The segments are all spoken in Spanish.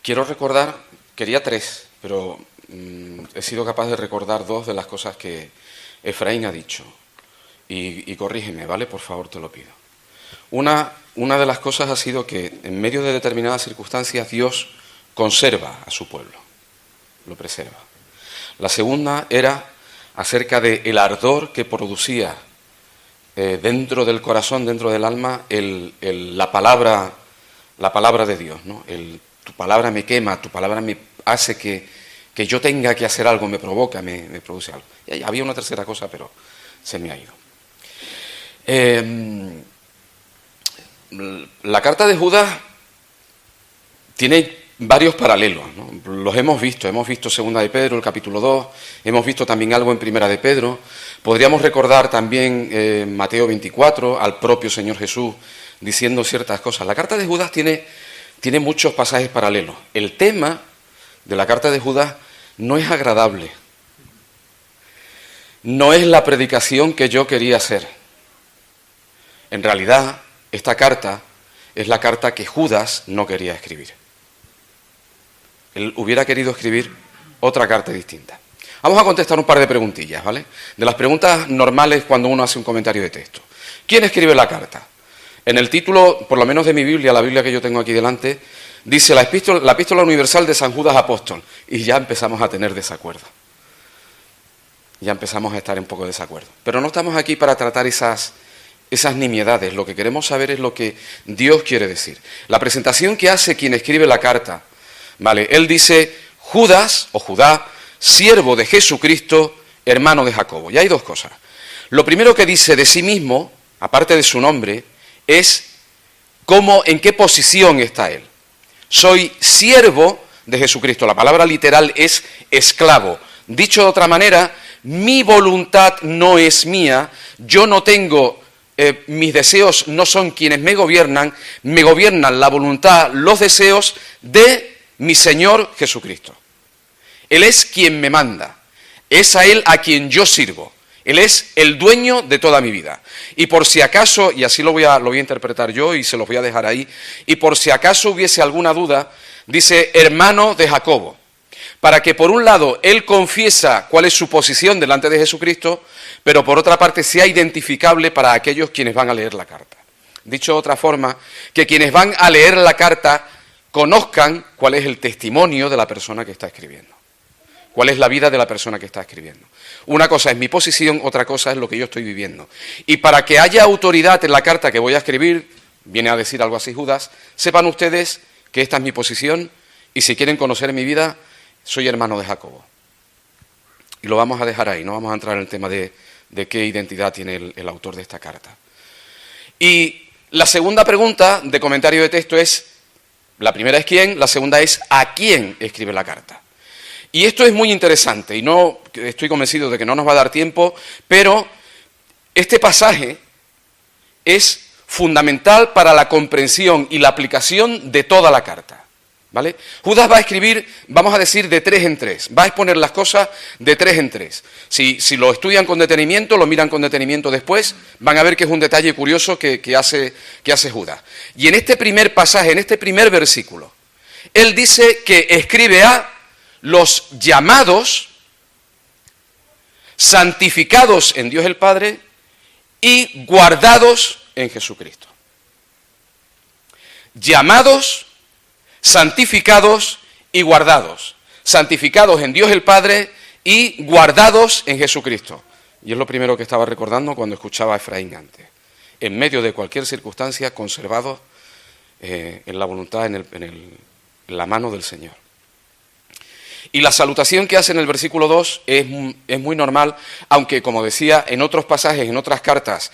Quiero recordar, quería tres, pero he sido capaz de recordar dos de las cosas que Efraín ha dicho. Y corrígeme, ¿vale? Por favor, te lo pido. Una de las cosas ha sido que en medio de determinadas circunstancias Dios conserva a su pueblo, lo preserva. La segunda era acerca del ardor que producía dentro del corazón, dentro del alma, la palabra de Dios, ¿no? Tu palabra me quema, tu palabra me hace que yo tenga que hacer algo, me provoca, me produce algo. Y había una tercera cosa, pero se me ha ido. La carta de Judas tiene varios paralelos, ¿no? Los hemos visto 2 de Pedro, el capítulo 2, hemos visto también algo en 1 de Pedro, podríamos recordar también Mateo 24, al propio Señor Jesús diciendo ciertas cosas. La carta de Judas tiene muchos pasajes paralelos. El tema de la carta de Judas no es agradable, no es la predicación que yo quería hacer. En realidad, esta carta es la carta que Judas no quería escribir. Él hubiera querido escribir otra carta distinta. Vamos a contestar un par de preguntillas, ¿vale? De las preguntas normales cuando uno hace un comentario de texto. ¿Quién escribe la carta? En el título, por lo menos de mi Biblia, la Biblia que yo tengo aquí delante, dice la epístola universal de San Judas Apóstol. Y ya empezamos a tener desacuerdo. Ya empezamos a estar en poco desacuerdo. Pero no estamos aquí para tratar esas nimiedades. Lo que queremos saber es lo que Dios quiere decir. La presentación que hace quien escribe la carta, ¿vale? Él dice, Judas o Judá, siervo de Jesucristo, hermano de Jacobo. Y hay dos cosas. Lo primero que dice de sí mismo, aparte de su nombre, es en qué posición está él. Soy siervo de Jesucristo. La palabra literal es esclavo. Dicho de otra manera, mi voluntad no es mía, yo no tengo, mis deseos no son quienes me gobiernan la voluntad, los deseos de mi Señor Jesucristo. Él es quien me manda, es a Él a quien yo sirvo. Él es el dueño de toda mi vida. Y por si acaso, y así lo voy a interpretar yo y se los voy a dejar ahí, y por si acaso hubiese alguna duda, dice hermano de Jacobo, para que por un lado él confiesa cuál es su posición delante de Jesucristo, pero por otra parte sea identificable para aquellos quienes van a leer la carta. Dicho de otra forma, que quienes van a leer la carta conozcan cuál es el testimonio de la persona que está escribiendo. ¿Cuál es la vida de la persona que está escribiendo? Una cosa es mi posición, otra cosa es lo que yo estoy viviendo. Y para que haya autoridad en la carta que voy a escribir, viene a decir algo así Judas, sepan ustedes que esta es mi posición y si quieren conocer mi vida, soy hermano de Jacobo. Y lo vamos a dejar ahí, no vamos a entrar en el tema de qué identidad tiene el autor de esta carta. Y la segunda pregunta de comentario de texto es, la primera es quién, la segunda es a quién escribe la carta. Y esto es muy interesante y no estoy convencido de que no nos va a dar tiempo, pero este pasaje es fundamental para la comprensión y la aplicación de toda la carta, ¿vale? Judas va a escribir, vamos a decir, de 3 en 3, va a exponer las cosas de 3 en 3. Si lo estudian con detenimiento, lo miran con detenimiento después, van a ver que es un detalle curioso que hace Judas. Y en este primer pasaje, en este primer versículo, él dice que escribe a los llamados, santificados en Dios el Padre y guardados en Jesucristo. Llamados, santificados y guardados. Santificados en Dios el Padre y guardados en Jesucristo. Y es lo primero que estaba recordando cuando escuchaba a Efraín antes. En medio de cualquier circunstancia, conservados en la voluntad, en la mano del Señor. Y la salutación que hace en el versículo 2 es muy normal, aunque, como decía, en otros pasajes, en otras cartas,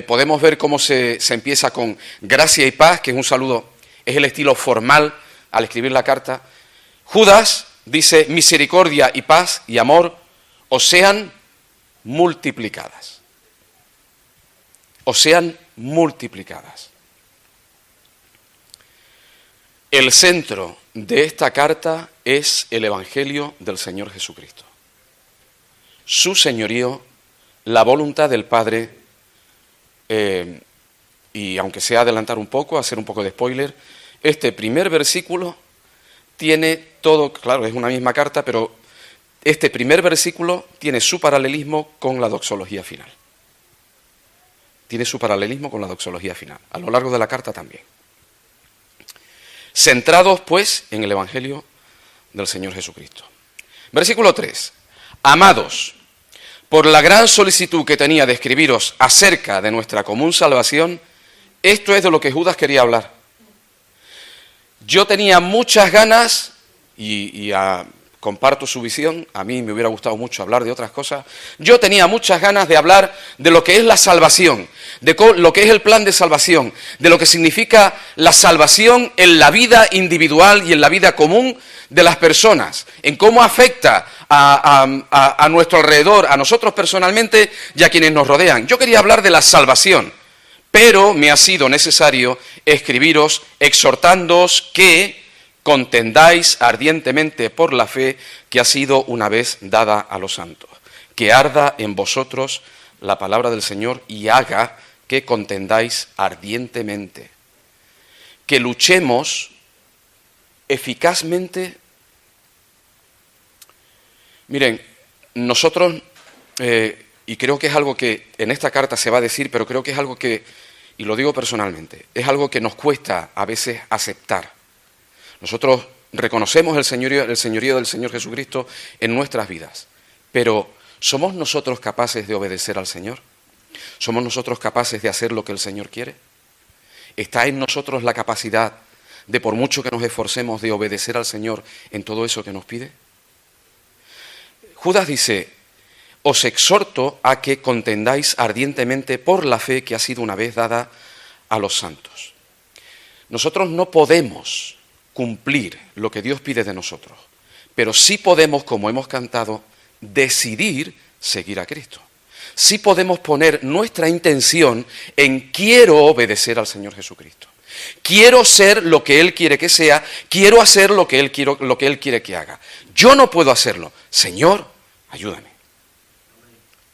podemos ver cómo se empieza con gracia y paz, que es un saludo, es el estilo formal al escribir la carta. Judas dice, misericordia y paz y amor os sean multiplicadas. Os sean multiplicadas. El centro de esta carta es el Evangelio del Señor Jesucristo. Su señorío, la voluntad del Padre, y aunque sea adelantar un poco, hacer un poco de spoiler, este primer versículo tiene todo, claro, es una misma carta, pero este primer versículo tiene su paralelismo con la doxología final. Tiene su paralelismo con la doxología final. A lo largo de la carta también. Centrados, pues, en el Evangelio del Señor Jesucristo. Versículo 3. Amados, por la gran solicitud que tenía de escribiros acerca de nuestra común salvación, esto es de lo que Judas quería hablar. Yo tenía muchas ganas, comparto su visión, a mí me hubiera gustado mucho hablar de otras cosas, yo tenía muchas ganas de hablar de lo que es la salvación, de lo que es el plan de salvación, de lo que significa la salvación en la vida individual y en la vida común de las personas, en cómo afecta a nuestro alrededor, a nosotros personalmente y a quienes nos rodean. Yo quería hablar de la salvación, pero me ha sido necesario escribiros exhortándoos que contendáis ardientemente por la fe que ha sido una vez dada a los santos, que arda en vosotros la palabra del Señor y haga que contendáis ardientemente, que luchemos eficazmente. Miren, nosotros, y creo que es algo que en esta carta se va a decir, pero creo que es algo que, y lo digo personalmente, es algo que nos cuesta a veces aceptar. Nosotros reconocemos el señorío del Señor Jesucristo en nuestras vidas, pero ¿somos nosotros capaces de obedecer al Señor? ¿Somos nosotros capaces de hacer lo que el Señor quiere? ¿Está en nosotros la capacidad de, por mucho que nos esforcemos, de obedecer al Señor en todo eso que nos pide? Judas dice: os exhorto a que contendáis ardientemente por la fe que ha sido una vez dada a los santos. Nosotros no podemos cumplir lo que Dios pide de nosotros, pero sí podemos, como hemos cantado, decidir seguir a Cristo. Sí podemos poner nuestra intención en quiero obedecer al Señor Jesucristo. Quiero ser lo que Él quiere que sea, quiero hacer lo que Él quiere que haga. Yo no puedo hacerlo. Señor, ayúdame.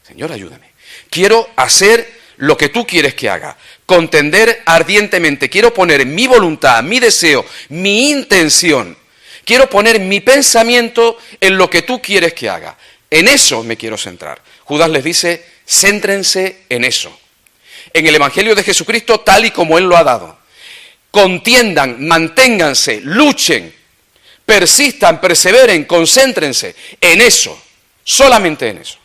Señor, ayúdame. Quiero hacer lo que tú quieres que haga. Contender ardientemente. Quiero poner mi voluntad, mi deseo, mi intención. Quiero poner mi pensamiento en lo que tú quieres que haga. En eso me quiero centrar. Judas les dice: céntrense en eso. En el Evangelio de Jesucristo tal y como Él lo ha dado. Contiendan, manténganse, luchen, persistan, perseveren, concéntrense en eso, solamente en eso.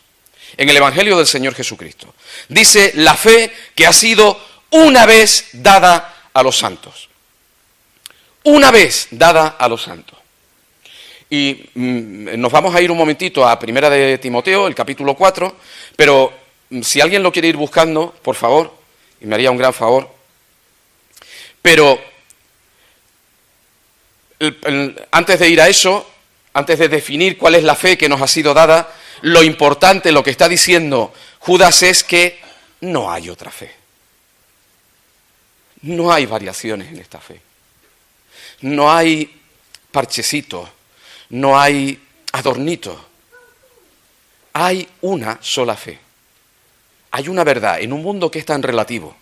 En el Evangelio del Señor Jesucristo. Dice la fe que ha sido una vez dada a los santos. Una vez dada a los santos. Y nos vamos a ir un momentito a Primera de Timoteo, el capítulo 4, pero si alguien lo quiere ir buscando, por favor, y me haría un gran favor. Pero antes de ir a eso, antes de definir cuál es la fe que nos ha sido dada, lo importante, lo que está diciendo Judas es que no hay otra fe. No hay variaciones en esta fe. No hay parchecitos, no hay adornitos. Hay una sola fe. Hay una verdad en un mundo que es tan relativo.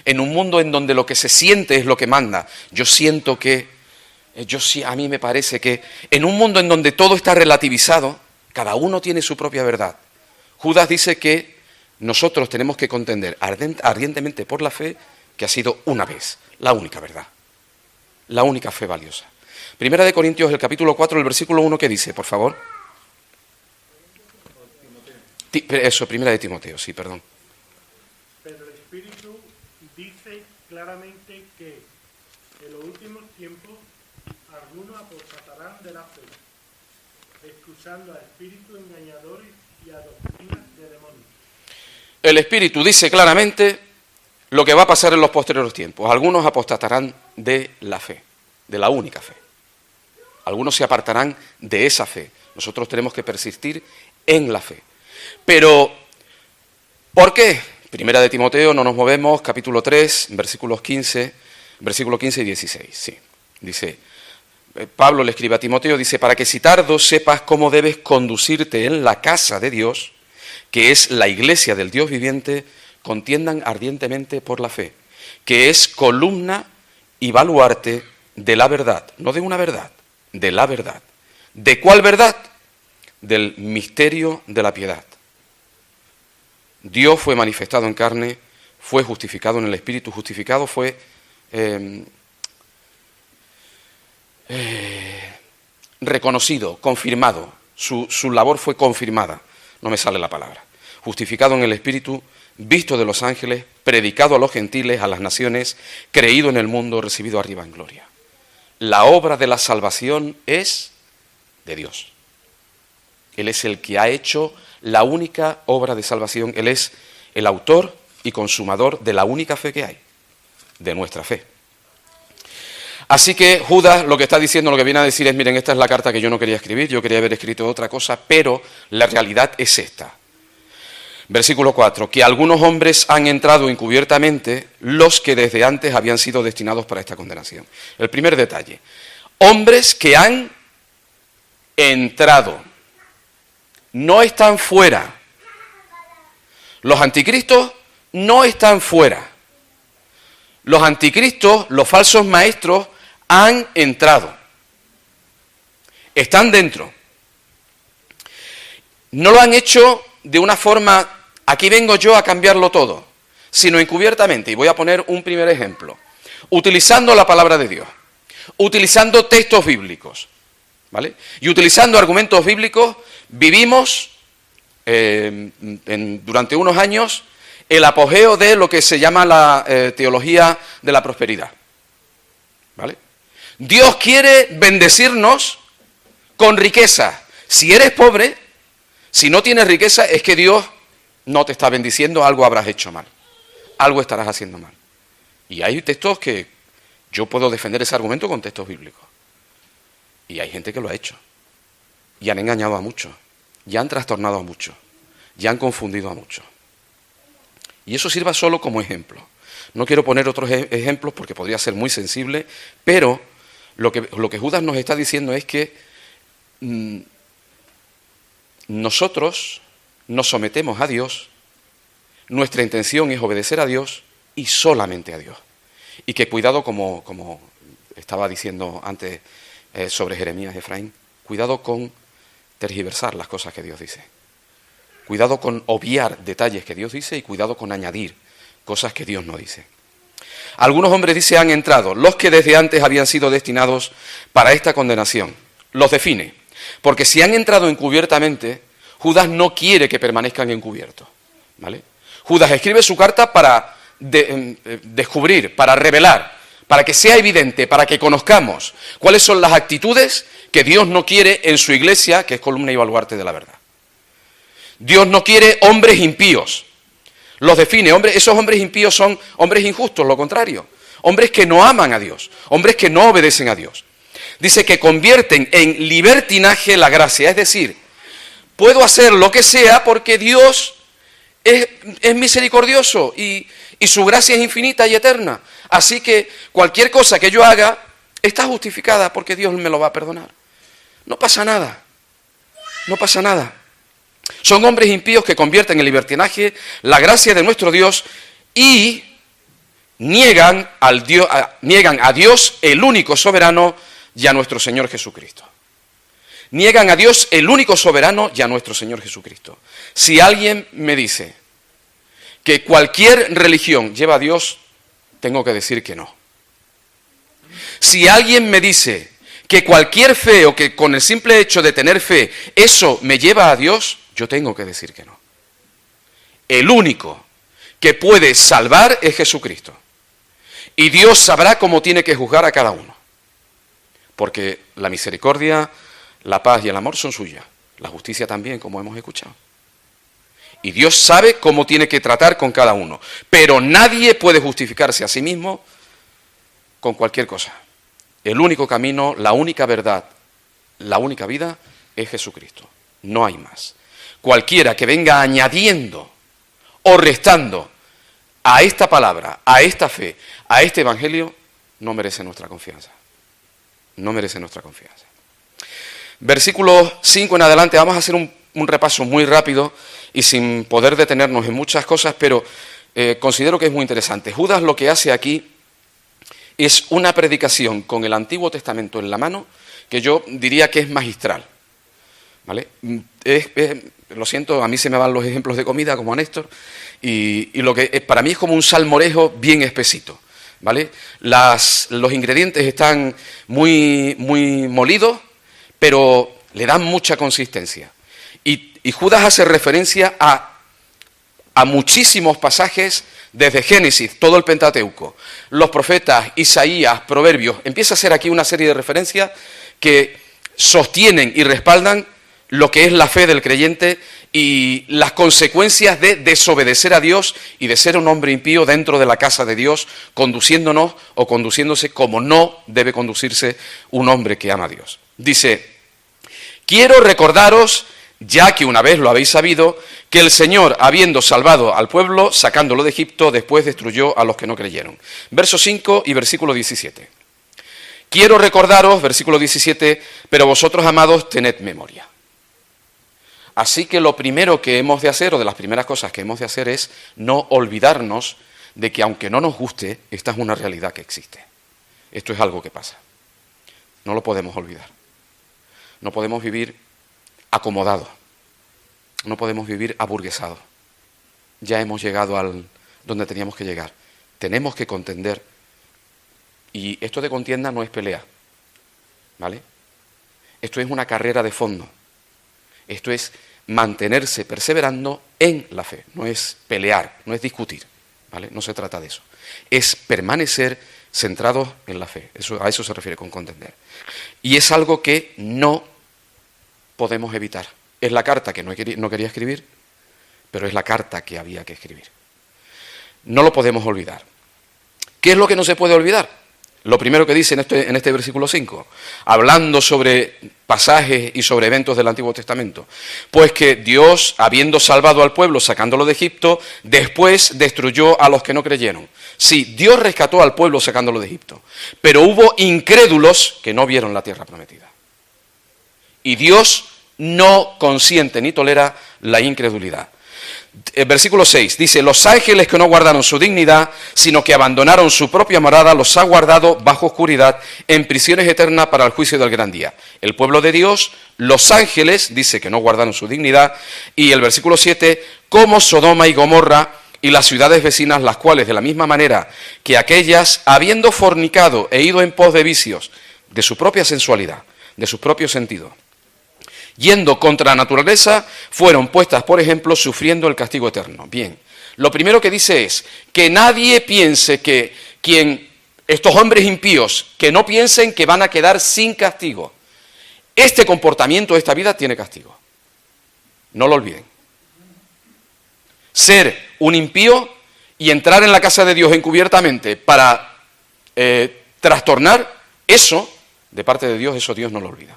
En un mundo en donde lo que se siente es lo que manda. Yo siento que, a mí me parece que, en un mundo en donde todo está relativizado, cada uno tiene su propia verdad. Judas dice que nosotros tenemos que contender ardientemente por la fe que ha sido una vez, la única verdad, la única fe valiosa. Primera de Corintios, el capítulo 4, el versículo 1, ¿qué dice, por favor? Eso, Primera de Timoteo, sí, perdón. Pero el Espíritu dice claramente que en los últimos tiempos algunos apostatarán de la fe, escuchando a espíritus engañadores y a doctrinas de demonios. El Espíritu dice claramente lo que va a pasar en los posteriores tiempos. Algunos apostatarán de la fe, de la única fe. Algunos se apartarán de esa fe. Nosotros tenemos que persistir en la fe. Pero, ¿por qué? Primera de Timoteo, no nos movemos, capítulo 3, versículo 15 y 16, sí. Dice, Pablo le escribe a Timoteo, dice, para que si tardo sepas cómo debes conducirte en la casa de Dios, que es la iglesia del Dios viviente, contiendan ardientemente por la fe, que es columna y baluarte de la verdad, no de una verdad, de la verdad. ¿De cuál verdad? Del misterio de la piedad. Dios fue manifestado en carne, fue justificado en el Espíritu, justificado fue reconocido, confirmado, su labor fue confirmada, no me sale la palabra. Justificado en el Espíritu, visto de los ángeles, predicado a los gentiles, a las naciones, creído en el mundo, recibido arriba en gloria. La obra de la salvación es de Dios. Él es el que ha hecho la única obra de salvación. Él es el autor y consumador de la única fe que hay, de nuestra fe. Así que Judas lo que está diciendo, lo que viene a decir es, miren, esta es la carta que yo no quería escribir, yo quería haber escrito otra cosa, pero la realidad es esta. Versículo 4, que algunos hombres han entrado encubiertamente, los que desde antes habían sido destinados para esta condenación. El primer detalle, hombres que han entrado, no están fuera. Los anticristos no están fuera. Los anticristos, los falsos maestros, han entrado. Están dentro. No lo han hecho de una forma, aquí vengo yo a cambiarlo todo, sino encubiertamente. Y voy a poner un primer ejemplo. Utilizando la palabra de Dios, utilizando textos bíblicos, ¿vale? Y utilizando argumentos bíblicos, vivimos durante unos años el apogeo de lo que se llama la teología de la prosperidad, ¿vale? Dios quiere bendecirnos con riqueza. Si eres pobre, si no tienes riqueza, es que Dios no te está bendiciendo, algo habrás hecho mal, algo estarás haciendo mal. Y hay textos que yo puedo defender ese argumento con textos bíblicos. Y hay gente que lo ha hecho. Y han engañado a muchos. Y han trastornado a muchos. Y han confundido a muchos. Y eso sirva solo como ejemplo. No quiero poner otros ejemplos porque podría ser muy sensible, pero lo que Judas nos está diciendo es que nosotros nos sometemos a Dios, nuestra intención es obedecer a Dios y solamente a Dios. Y que cuidado, como estaba diciendo antes sobre Jeremías, Efraín, cuidado con tergiversar las cosas que Dios dice. Cuidado con obviar detalles que Dios dice y cuidado con añadir cosas que Dios no dice. Algunos hombres, dice, han entrado, los que desde antes habían sido destinados para esta condenación. Los define, porque si han entrado encubiertamente, Judas no quiere que permanezcan encubiertos, ¿vale? Judas escribe su carta para descubrir, para revelar, para que sea evidente, para que conozcamos cuáles son las actitudes que Dios no quiere en su iglesia, que es columna y baluarte de la verdad. Dios no quiere hombres impíos. Los define, esos hombres impíos son hombres injustos, lo contrario. Hombres que no aman a Dios, hombres que no obedecen a Dios. Dice que convierten en libertinaje la gracia, es decir, puedo hacer lo que sea porque Dios es misericordioso y su gracia es infinita y eterna. Así que cualquier cosa que yo haga está justificada porque Dios me lo va a perdonar. No pasa nada, no pasa nada. Son hombres impíos que convierten en libertinaje la gracia de nuestro Dios y niegan a Dios el único soberano y a nuestro Señor Jesucristo. Niegan a Dios el único soberano y a nuestro Señor Jesucristo. Si alguien me dice que cualquier religión lleva a Dios, tengo que decir que no. Si alguien me dice que cualquier fe o que con el simple hecho de tener fe, eso me lleva a Dios, yo tengo que decir que no. El único que puede salvar es Jesucristo. Y Dios sabrá cómo tiene que juzgar a cada uno. Porque la misericordia, la paz y el amor son suyas. La justicia también, como hemos escuchado. Y Dios sabe cómo tiene que tratar con cada uno. Pero nadie puede justificarse a sí mismo con cualquier cosa. El único camino, la única verdad, la única vida es Jesucristo. No hay más. Cualquiera que venga añadiendo o restando a esta palabra, a esta fe, a este evangelio, no merece nuestra confianza. No merece nuestra confianza. Versículo 5 en adelante, vamos a hacer un repaso muy rápido y sin poder detenernos en muchas cosas, pero considero que es muy interesante. Judas lo que hace aquí es una predicación con el Antiguo Testamento en la mano que yo diría que es magistral, ¿vale? Lo siento, a mí se me van los ejemplos de comida, como a Néstor, y lo que para mí es como un salmorejo bien espesito, ¿vale? Los ingredientes están muy, muy molidos, pero le dan mucha consistencia. Y Judas hace referencia a muchísimos pasajes desde Génesis, todo el Pentateuco, los profetas, Isaías, Proverbios. Empieza a ser aquí una serie de referencias que sostienen y respaldan lo que es la fe del creyente y las consecuencias de desobedecer a Dios y de ser un hombre impío dentro de la casa de Dios, conduciéndonos o conduciéndose como no debe conducirse un hombre que ama a Dios. Dice: quiero recordaros, ya que una vez lo habéis sabido, que el Señor, habiendo salvado al pueblo, sacándolo de Egipto, después destruyó a los que no creyeron. Verso 5 y versículo 17. Quiero recordaros, versículo 17, pero vosotros, amados, tened memoria. Así que lo primero que hemos de hacer, o de las primeras cosas que hemos de hacer, es no olvidarnos de que aunque no nos guste, esta es una realidad que existe. Esto es algo que pasa. No lo podemos olvidar. No podemos vivir acomodados. No podemos vivir aburguesados. Ya hemos llegado al donde teníamos que llegar. Tenemos que contender. Y esto de contienda no es pelea, ¿vale? Esto es una carrera de fondo. Esto es mantenerse perseverando en la fe. No es pelear, no es discutir, ¿vale? No se trata de eso. Es permanecer centrados en la fe. A eso se refiere con contender. Y es algo que no podemos evitar. Es la carta que no quería escribir, pero es la carta que había que escribir. No lo podemos olvidar. ¿Qué es lo que no se puede olvidar? Lo primero que dice en este versículo 5, hablando sobre pasajes y sobre eventos del Antiguo Testamento, pues que Dios, habiendo salvado al pueblo, sacándolo de Egipto, después destruyó a los que no creyeron. Sí, Dios rescató al pueblo sacándolo de Egipto, pero hubo incrédulos que no vieron la tierra prometida. Y Dios no consiente ni tolera la incredulidad. El versículo 6 dice: los ángeles que no guardaron su dignidad, sino que abandonaron su propia morada, los ha guardado bajo oscuridad, en prisiones eternas para el juicio del gran día. El pueblo de Dios, los ángeles, dice que no guardaron su dignidad, y el versículo 7, como Sodoma y Gomorra y las ciudades vecinas, las cuales de la misma manera que aquellas, habiendo fornicado e ido en pos de vicios, de su propia sensualidad, de sus propios sentidos, yendo contra la naturaleza, fueron puestas, por ejemplo, sufriendo el castigo eterno. Bien, lo primero que dice es que nadie piense que estos hombres impíos, que no piensen que van a quedar sin castigo. Este comportamiento de esta vida tiene castigo. No lo olviden. Ser un impío y entrar en la casa de Dios encubiertamente para trastornar, eso, de parte de Dios, eso Dios no lo olvida.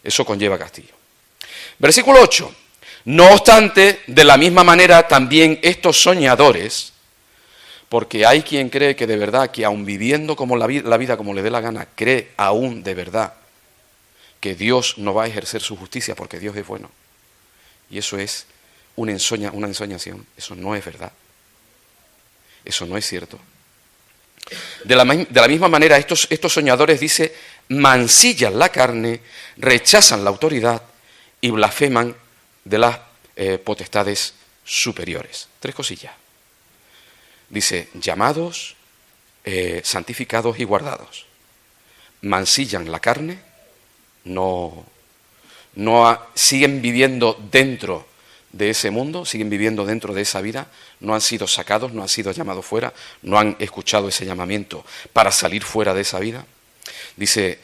Eso conlleva castigo. Versículo 8. No obstante, de la misma manera también estos soñadores, porque hay quien cree que de verdad, que aun viviendo como la vida como le dé la gana, cree aún de verdad que Dios no va a ejercer su justicia porque Dios es bueno. Y eso es una ensoñación. Eso no es verdad. Eso no es cierto. De la misma manera, estos soñadores, dice, mancillan la carne, rechazan la autoridad y blasfeman de las potestades superiores. 3 cosillas. Dice, llamados, santificados y guardados. Mancillan la carne, siguen viviendo dentro de ese mundo, siguen viviendo dentro de esa vida, no han sido sacados, no han sido llamados fuera, no han escuchado ese llamamiento para salir fuera de esa vida. Dice,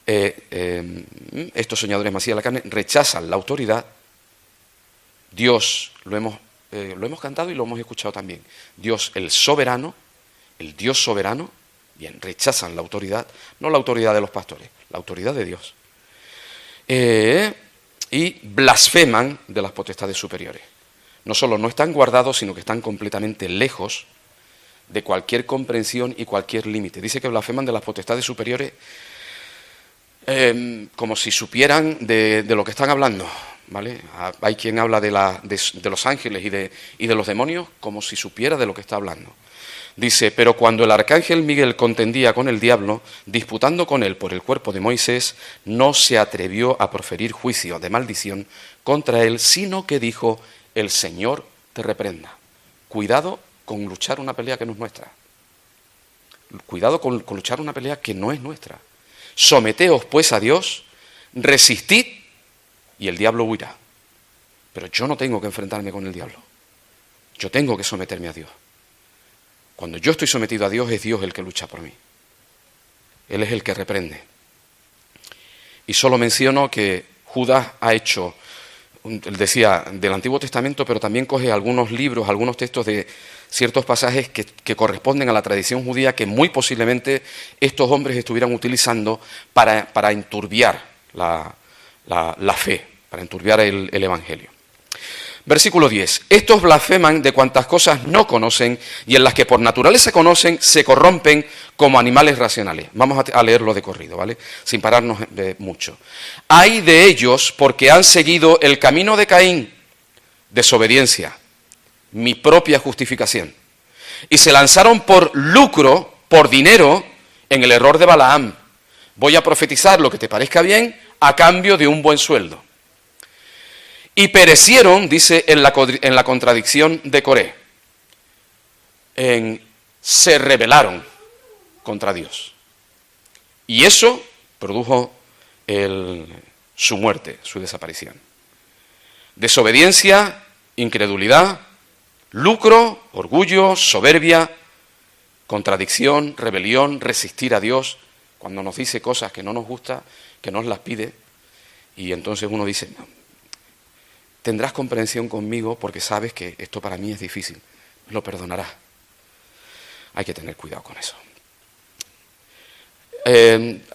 estos soñadores mancillan la carne, rechazan la autoridad. Dios, lo hemos cantado y lo hemos escuchado también. Dios, el soberano, el Dios soberano, bien, rechazan la autoridad, no la autoridad de los pastores, la autoridad de Dios. Y blasfeman de las potestades superiores. No solo no están guardados, sino que están completamente lejos de cualquier comprensión y cualquier límite. Dice que blasfeman de las potestades superiores como si supieran de lo que están hablando, ¿vale? Hay quien habla de los ángeles y de los demonios como si supiera de lo que está hablando. Dice, pero cuando el arcángel Miguel contendía con el diablo, disputando con él por el cuerpo de Moisés, no se atrevió a proferir juicio de maldición contra él, sino que dijo, el Señor te reprenda. Cuidado con luchar una pelea que no es nuestra. Cuidado con luchar una pelea que no es nuestra. Someteos pues a Dios, resistid y el diablo huirá. Pero yo no tengo que enfrentarme con el diablo. Yo tengo que someterme a Dios. Cuando yo estoy sometido a Dios, es Dios el que lucha por mí. Él es el que reprende. Y solo menciono que Judas ha hecho, él decía, del Antiguo Testamento, pero también coge algunos libros, algunos textos de ciertos pasajes que corresponden a la tradición judía, que muy posiblemente estos hombres estuvieran utilizando para enturbiar la fe, para enturbiar el Evangelio. Versículo 10. Estos blasfeman de cuantas cosas no conocen y en las que por naturaleza conocen se corrompen como animales racionales. Vamos a leerlo de corrido, ¿vale? Sin pararnos de mucho. Ay de ellos porque han seguido el camino de Caín, desobediencia, mi propia justificación. Y se lanzaron por lucro, por dinero, en el error de Balaam. Voy a profetizar lo que te parezca bien a cambio de un buen sueldo. Y perecieron, dice, en la contradicción de Coré. Se rebelaron contra Dios. Y eso produjo su muerte, su desaparición. Desobediencia, incredulidad, lucro, orgullo, soberbia, contradicción, rebelión, resistir a Dios cuando nos dice cosas que no nos gusta, que nos las pide. Y entonces uno dice, no, tendrás comprensión conmigo porque sabes que esto para mí es difícil. Lo perdonarás. Hay que tener cuidado con eso.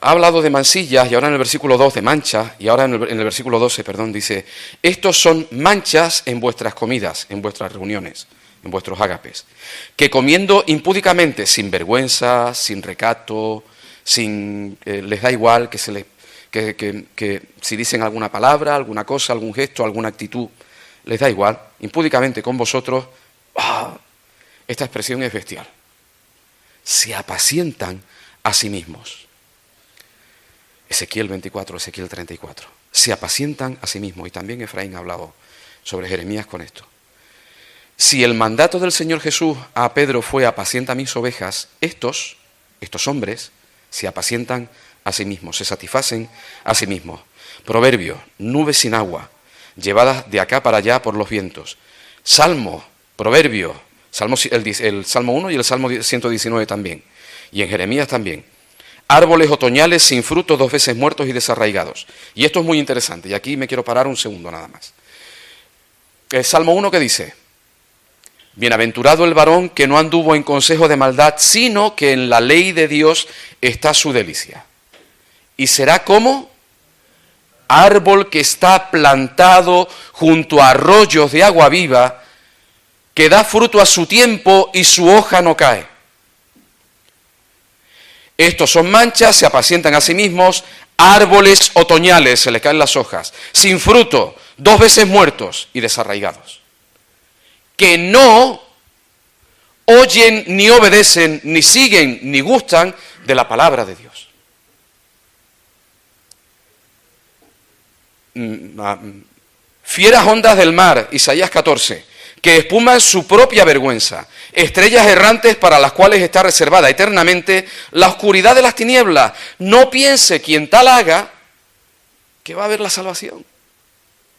Ha hablado de mansillas y ahora en el versículo 2 de manchas y ahora en el versículo 12, dice, estos son manchas en vuestras comidas, en vuestras reuniones, en vuestros ágapes, que comiendo impúdicamente, sin vergüenza, sin recato, les da igual que si dicen alguna palabra, alguna cosa, algún gesto, alguna actitud, les da igual, impúdicamente con vosotros, esta expresión es bestial. Se apacientan a sí mismos. Ezequiel 24, Ezequiel 34. Se apacientan a sí mismos. Y también Efraín ha hablado sobre Jeremías con esto. Si el mandato del Señor Jesús a Pedro fue apacienta mis ovejas, estos hombres se apacientan a sí mismos, se satisfacen a sí mismos. Proverbio, nubes sin agua, llevadas de acá para allá por los vientos. Salmo, proverbio, el Salmo 1 y el Salmo 119 también. Y en Jeremías también. Árboles otoñales sin fruto, 2 veces muertos y desarraigados. Y esto es muy interesante, y aquí me quiero parar un segundo nada más. El Salmo 1 que dice, bienaventurado el varón que no anduvo en consejo de maldad, sino que en la ley de Dios está su delicia. Y será como árbol que está plantado junto a arroyos de agua viva, que da fruto a su tiempo y su hoja no cae. Estos son manchas, se apacientan a sí mismos, árboles otoñales, se les caen las hojas, sin fruto, 2 veces muertos y desarraigados, que no oyen ni obedecen, ni siguen, ni gustan de la palabra de Dios. Fieras ondas del mar, Isaías 14, que espuman su propia vergüenza, estrellas errantes para las cuales está reservada eternamente la oscuridad de las tinieblas. No piense quien tal haga que va a haber la salvación.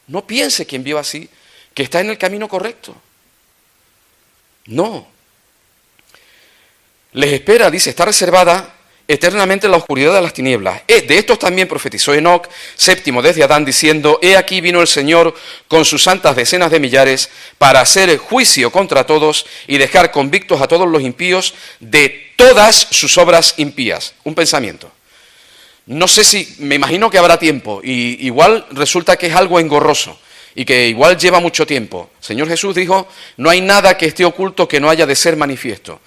No piense quien viva así que está en el camino correcto. No. Les espera, dice, está reservada eternamente la oscuridad de las tinieblas. De estos también profetizó Enoc, séptimo desde Adán, diciendo, he aquí vino el Señor con sus santas decenas de millares para hacer juicio contra todos y dejar convictos a todos los impíos de todas sus obras impías. Un pensamiento. No sé si, me imagino que habrá tiempo, y igual resulta que es algo engorroso y que igual lleva mucho tiempo. Señor Jesús dijo, no hay nada que esté oculto que no haya de ser manifiesto.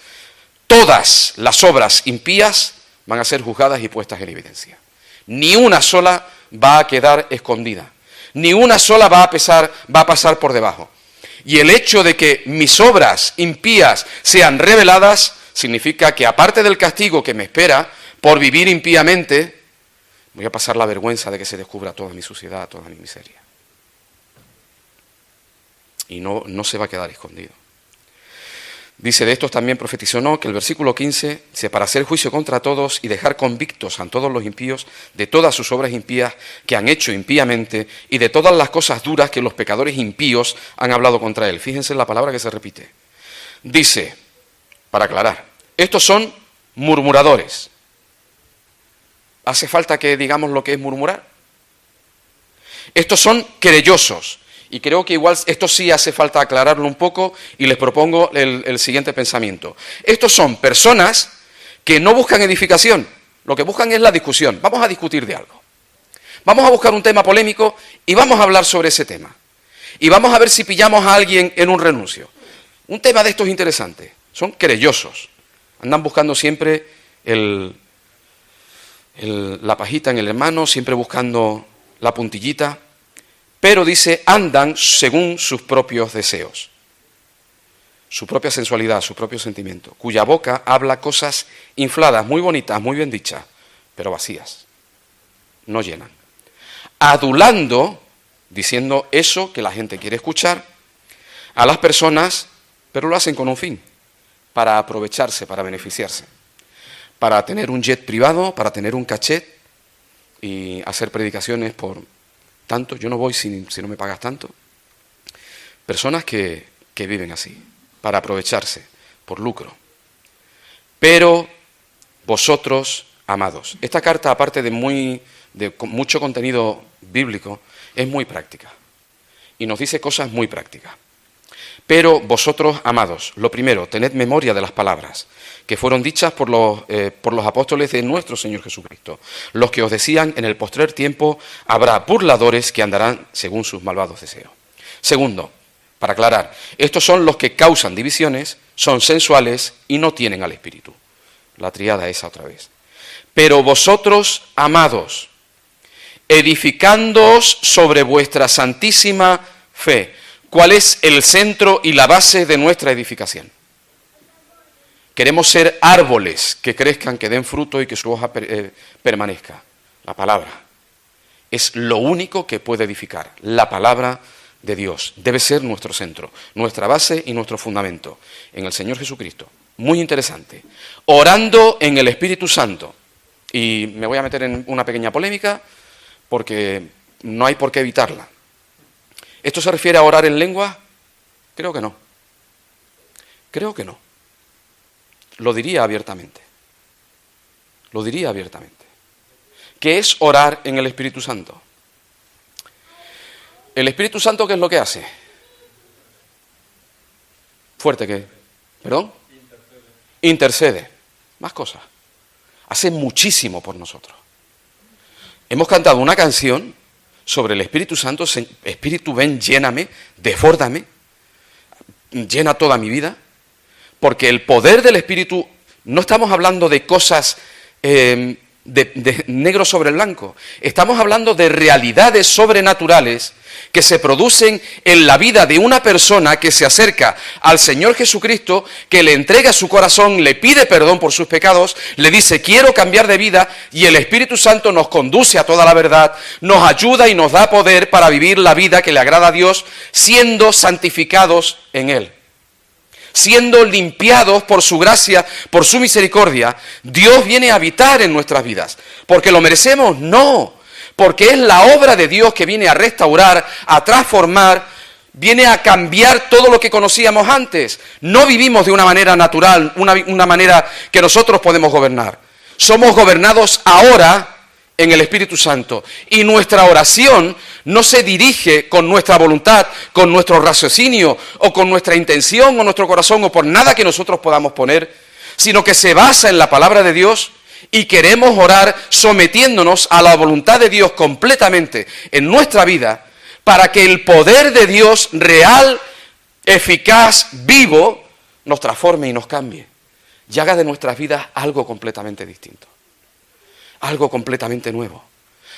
Todas las obras impías van a ser juzgadas y puestas en evidencia. Ni una sola va a quedar escondida. Ni una sola va a pasar por debajo. Y el hecho de que mis obras impías sean reveladas significa que aparte del castigo que me espera por vivir impíamente, voy a pasar la vergüenza de que se descubra toda mi suciedad, toda mi miseria. Y no se va a quedar escondido. Dice, de estos también profetizó No, que el versículo 15 dice, para hacer juicio contra todos y dejar convictos a todos los impíos de todas sus obras impías que han hecho impíamente y de todas las cosas duras que los pecadores impíos han hablado contra él. Fíjense en la palabra que se repite. Dice, para aclarar, estos son murmuradores. ¿Hace falta que digamos lo que es murmurar? Estos son querellosos. Y creo que igual esto sí hace falta aclararlo un poco y les propongo el siguiente pensamiento. Estos son personas que no buscan edificación, lo que buscan es la discusión. Vamos a discutir de algo. Vamos a buscar un tema polémico y vamos a hablar sobre ese tema. Y vamos a ver si pillamos a alguien en un renuncio. Un tema de estos interesantes. Son querellosos. Andan buscando siempre la pajita en el hermano, siempre buscando la puntillita. Pero dice, andan según sus propios deseos, su propia sensualidad, su propio sentimiento, cuya boca habla cosas infladas, muy bonitas, muy bien dichas, pero vacías, no llenan. Adulando, diciendo eso que la gente quiere escuchar, a las personas, pero lo hacen con un fin, para aprovecharse, para beneficiarse, para tener un jet privado, para tener un cachet y hacer predicaciones por tanto, yo no voy si no me pagas tanto. Personas que viven así, para aprovecharse, por lucro. Pero vosotros, amados, esta carta, aparte de mucho contenido bíblico, es muy práctica. Y nos dice cosas muy prácticas. Pero vosotros, amados, lo primero, tened memoria de las palabras que fueron dichas por los apóstoles de nuestro Señor Jesucristo, los que os decían, en el postrer tiempo habrá burladores que andarán según sus malvados deseos. Segundo, para aclarar, estos son los que causan divisiones, son sensuales y no tienen al Espíritu. La tríada esa otra vez. Pero vosotros, amados, edificándoos sobre vuestra santísima fe. ¿Cuál es el centro y la base de nuestra edificación? Queremos ser árboles que crezcan, que den fruto y que su hoja permanezca. La palabra es lo único que puede edificar. La palabra de Dios debe ser nuestro centro, nuestra base y nuestro fundamento en el Señor Jesucristo. Muy interesante. Orando en el Espíritu Santo. Y me voy a meter en una pequeña polémica porque no hay por qué evitarla. ¿Esto se refiere a orar en lengua? Creo que no. Creo que no. Lo diría abiertamente. Lo diría abiertamente. ¿Qué es orar en el Espíritu Santo? ¿El Espíritu Santo qué es lo que hace? Fuerte que... ¿Perdón? Intercede. Más cosas. Hace muchísimo por nosotros. Hemos cantado una canción sobre el Espíritu Santo. Espíritu, ven, lléname, desbórdame, llena toda mi vida. Porque el poder del Espíritu, no estamos hablando de cosas de negro sobre blanco, estamos hablando de realidades sobrenaturales que se producen en la vida de una persona que se acerca al Señor Jesucristo, que le entrega su corazón, le pide perdón por sus pecados, le dice quiero cambiar de vida y el Espíritu Santo nos conduce a toda la verdad, nos ayuda y nos da poder para vivir la vida que le agrada a Dios, siendo santificados en Él. Siendo limpiados por su gracia, por su misericordia, Dios viene a habitar en nuestras vidas. ¿Porque lo merecemos? No. Porque es la obra de Dios que viene a restaurar, a transformar, viene a cambiar todo lo que conocíamos antes. No vivimos de una manera natural, una manera que nosotros podemos gobernar. Somos gobernados ahora en el Espíritu Santo. Y nuestra oración no se dirige con nuestra voluntad, con nuestro raciocinio, o con nuestra intención, o nuestro corazón, o por nada que nosotros podamos poner, sino que se basa en la palabra de Dios y queremos orar sometiéndonos a la voluntad de Dios completamente en nuestra vida, para que el poder de Dios real, eficaz, vivo, nos transforme y nos cambie. Y haga de nuestras vidas algo completamente distinto. Algo completamente nuevo.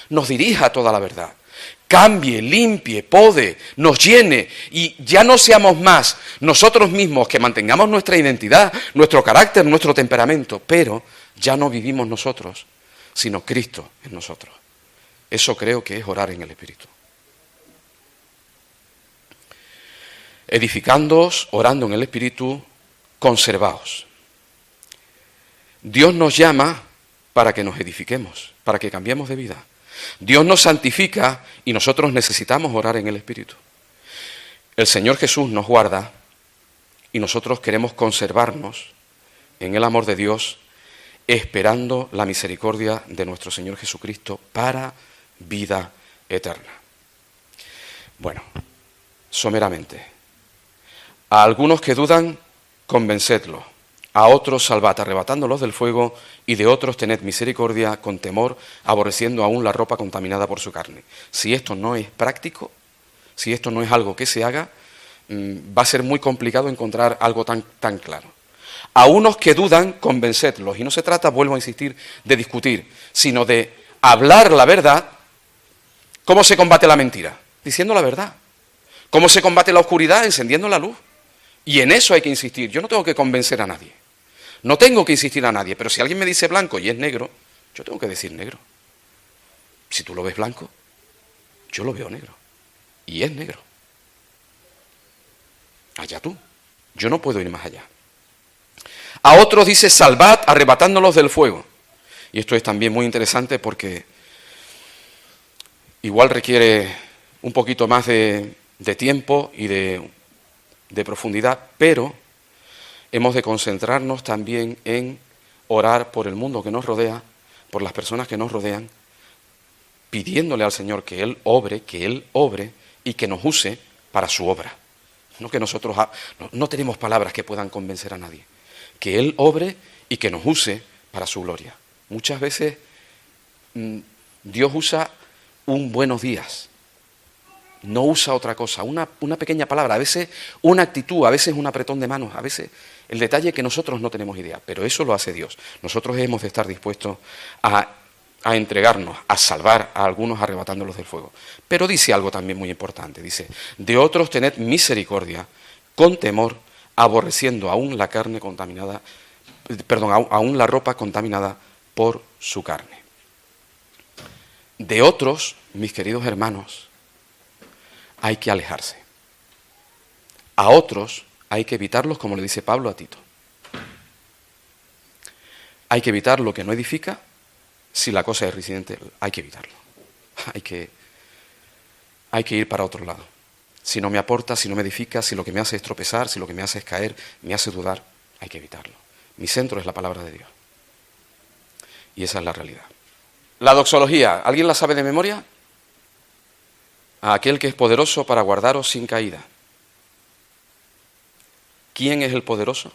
nos dirija a toda la verdad. Cambie, limpie, pode, nos llene y ya no seamos más nosotros mismos, que mantengamos nuestra identidad, nuestro carácter, nuestro temperamento, pero ya no vivimos nosotros, sino Cristo en nosotros. Eso creo que es orar en el Espíritu. Edificándoos, orando en el Espíritu, conservaos. Dios nos llama para que nos edifiquemos, para que cambiemos de vida. Dios nos santifica y nosotros necesitamos orar en el Espíritu. El Señor Jesús nos guarda y nosotros queremos conservarnos en el amor de Dios, esperando la misericordia de nuestro Señor Jesucristo para vida eterna. Bueno, someramente, a algunos que dudan, convencedlos. A otros salvad, arrebatándolos del fuego, y de otros tened misericordia con temor, aborreciendo aún la ropa contaminada por su carne. Si esto no es práctico, si esto no es algo que se haga, va a ser muy complicado encontrar algo tan claro. A unos que dudan, convencedlos. Y no se trata, vuelvo a insistir, de discutir, sino de hablar la verdad. ¿Cómo se combate la mentira? Diciendo la verdad. ¿Cómo se combate la oscuridad? Encendiendo la luz. Y en eso hay que insistir. Yo no tengo que convencer a nadie. No tengo que insistir a nadie, pero si alguien me dice blanco y es negro, yo tengo que decir negro. Si tú lo ves blanco, yo lo veo negro. Y es negro. Allá tú. Yo no puedo ir más allá. A otros dice, salvad, arrebatándolos del fuego. Y esto es también muy interesante porque igual requiere un poquito más de tiempo y de profundidad, pero hemos de concentrarnos también en orar por el mundo que nos rodea, por las personas que nos rodean, pidiéndole al Señor que Él obre y que nos use para su obra. No que nosotros no tenemos palabras que puedan convencer a nadie. Que Él obre y que nos use para su gloria. Muchas veces Dios usa un buenos días. No usa otra cosa, una pequeña palabra, a veces una actitud, a veces un apretón de manos, a veces el detalle que nosotros no tenemos idea, pero eso lo hace Dios. Nosotros hemos de estar dispuestos a entregarnos, a salvar a algunos arrebatándolos del fuego. Pero dice algo también muy importante, dice, de otros tened misericordia, con temor, aborreciendo aún la carne contaminada, aún la ropa contaminada por su carne. De otros, mis queridos hermanos, hay que alejarse. A otros hay que evitarlos, como le dice Pablo a Tito. Hay que evitar lo que no edifica. Si la cosa es residente, hay que evitarlo. Hay que ir para otro lado. Si no me aporta, si no me edifica, si lo que me hace es tropezar, si lo que me hace es caer, me hace dudar, hay que evitarlo. Mi centro es la palabra de Dios. Y esa es la realidad. La doxología, ¿alguien la sabe de memoria? A aquel que es poderoso para guardaros sin caída. ¿Quién es el poderoso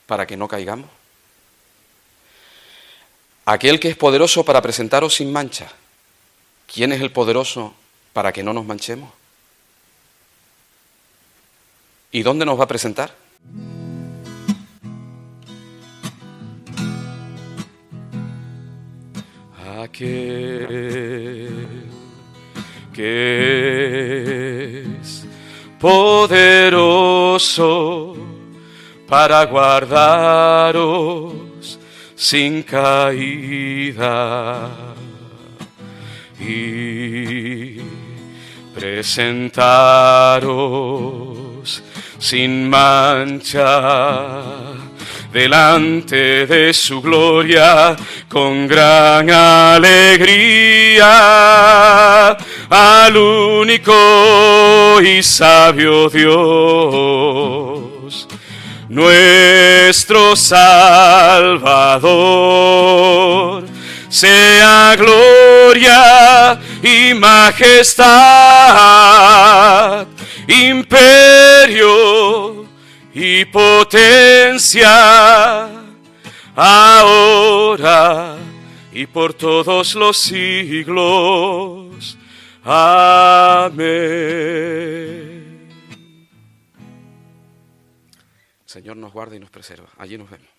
para que no caigamos? Aquel que es poderoso para presentaros sin mancha. ¿Quién es el poderoso para que no nos manchemos? ¿Y dónde nos va a presentar? Aquel que es poderoso para guardaros sin caída y presentaros sin mancha delante de su gloria con gran alegría al único y sabio Dios, nuestro Salvador. Sea gloria y majestad, imperio y potencia, ahora y por todos los siglos. Amén. Señor nos guarde y nos preserva. Allí nos vemos.